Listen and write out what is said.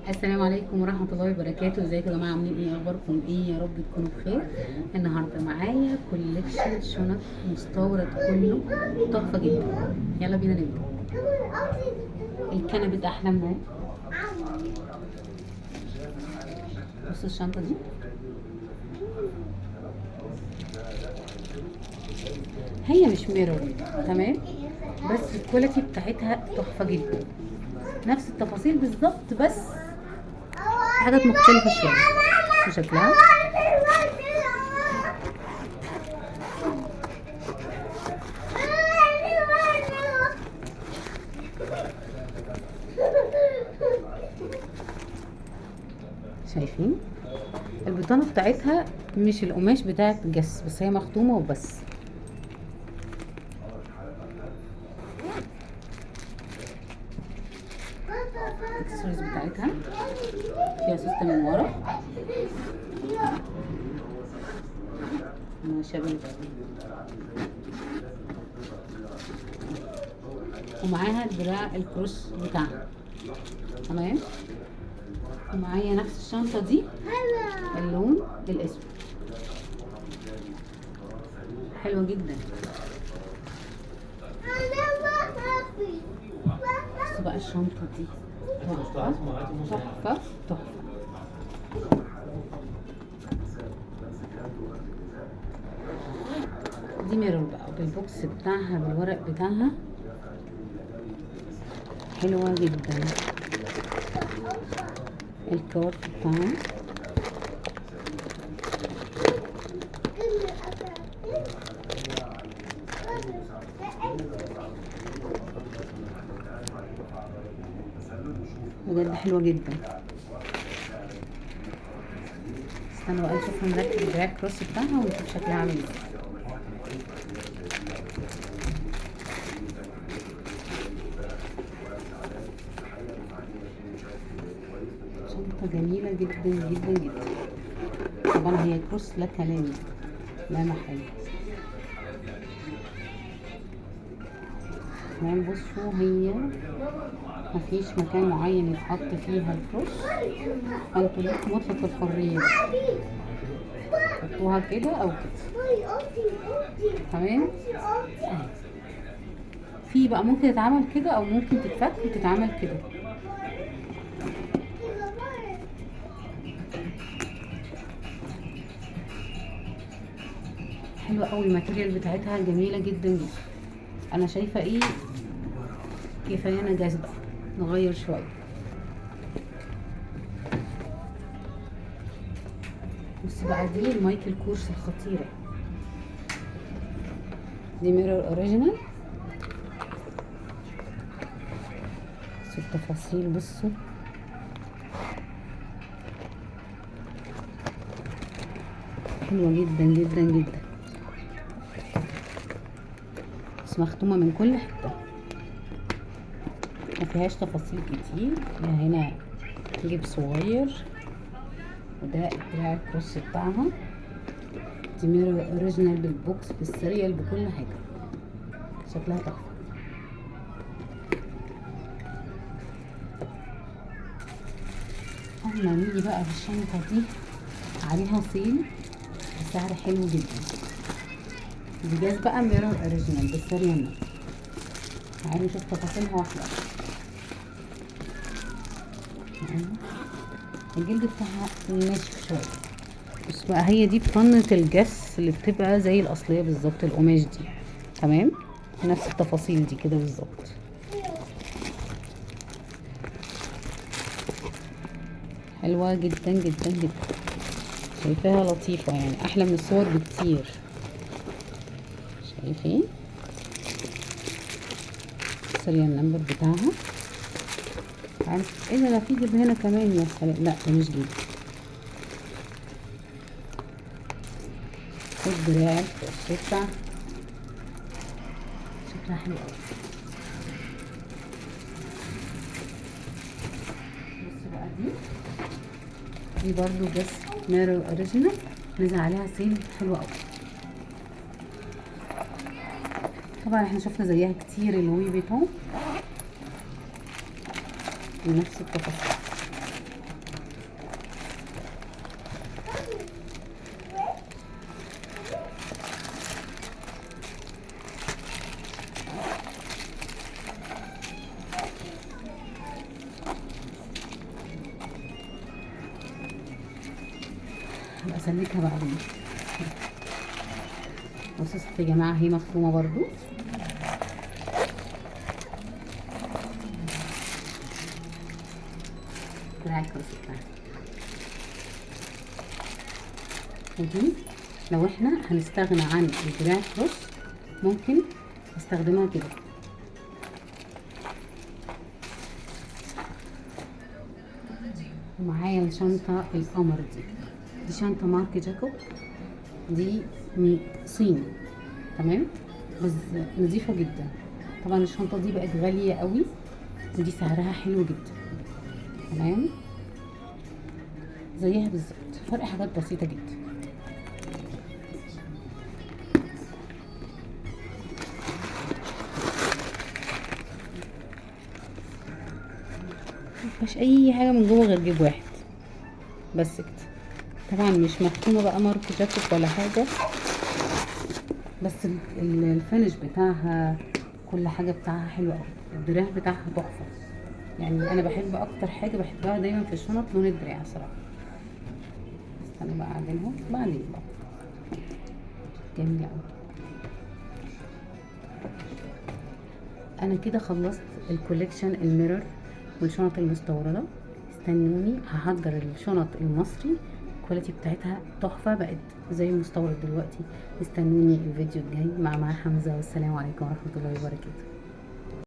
السلام عليكم ورحمة الله وبركاته. ازيكم يا جماعة؟ عاملين ايه؟ اخباركم ايه؟ يا رب تكونوا بخير. النهاردة معايا كوليكشن شنط مستورد كله تحفة جدا. يلا بينا نبدأ. الكنبة احلامنا. بصوا الشنطة دي، هي مش ميرور، تمام، بس الكواليتي بتاعتها تحفة جدا، نفس التفاصيل بالظبط، بس حاجات مختلفة شوية في شكلها. شايفين البطانة بتاعتها؟ مش القماش بتاعت الجس، بس هي مختومة وبس. الاكسسوارز بتاعتها فيها سوستة من ورا، شباب، ومعاها الدراع الكروس بتاعها، تمام. ومعايا نفس الشنطة دي اللون الاسود، حلوة جدا. بصوا بقى الشنطة دي تحفة تحفة تحفة. دي ميرور بقى بالبوكس بتاعها بالورق بتاعها، حلوة جدا. الكارت بتاعها بجد حلوة جدا. استنوا بقى نشوف نركب الدراع كروس بتاعها ونشوف شكلها عامل ازاي. شنطة جميلة جدا جدا جدا. طبعا هي كروس لا كلام، لا محل. كمان بصوا، هي مفيش مكان معين يتحط فيها الكروس، فانتوا ليكم مطلق الحرية، حطوها كده او كده، تمام. في بقى ممكن تتعمل كده او ممكن تتفك وتتعمل كده. حلوة قوي، الماتيريال بتاعتها جميلة جدا جدا. انا شايفة ايه، كفاية جاذبة، نغير شوية. بص بقى، دي المايكل كورس الخطيرة، دي ميرور اوريجينال. بصوا التفاصيل، بصوا حلوة جدا جدا جدا، بس مختومة من كل حتة، مفيهاش تفاصيل كتير. هنا جيب صغير، وده الدراع الكروس بتاعها. دي ميرور اوريجينال بالبوكس بالسيريال بكل حاجة، شكلها تحفة. اما نيجي بقى بالشنطة دي، عليها سيل بسعر حلو جدا. دي جاز بقى ميرور اوريجينال بالسيريال. تعالوا نشوف تفاصيلها واحدة. الجلد بتاعها ناشف شوية. بس بقى هي دي بطنة الجس اللي بتبقى زي الأصلية بالظبط، القماش دي، تمام، نفس التفاصيل دي كده بالظبط. حلوة جدا جدا جدا، شايفاها لطيفة يعني، أحلى من الصور بكتير. شايفين السيريال نمبر بتاعها؟ عارف ايه ده؟ لا، في جيب هنا كمان، يا سلام. لا ده مش جيب، والدراع بتاعها شكلها حلو قوي. بصوا بقى، دي برضو جس ميرور اوريجينال، نزل عليها سيل حلو قوي. طبعا احنا شفنا زيها كتير لوي فيتون، نفس التفاصيل. هبقى اسلكها بعدين. بصوا يا جماعه هي مفرومه برضو. دراع الكرسي بتاعها. ودي لو احنا هنستغنى عن الدراع الكروس ممكن نستخدمها كده. ومعايا الشنطة القمر دي شنطة مارك جاكوب، دي صيني تمام، بس نظيفة جدا. طبعا الشنطة دي بقت غالية قوي، ودي سعرها حلو جدا تمام، زيها بالظبط، فرق حاجات بسيطة جدا. مفيهاش اي حاجة من جوه غير جيب واحد بس كده. طبعا مش مختومة بقى مارك جاكوب ولا حاجة، بس الفينش بتاعها كل حاجة بتاعها حلوة قوي، الدراع بتاعها تحفة. يعني انا بحب اكتر حاجة بحبها دايما في الشنط لون الدراع صراحة. استنى بقى اعدلهم بعدين بقى. جميلة قوي. انا كده خلصت الكوليكشن الميرور والشنط المستوردة. استنوني هحضر الشنط المصري، الكواليتي بتاعتها تحفة، بقت زي المستورد دلوقتي. استنوني الفيديو الجاي مع حمزة، والسلام عليكم ورحمة الله وبركاته.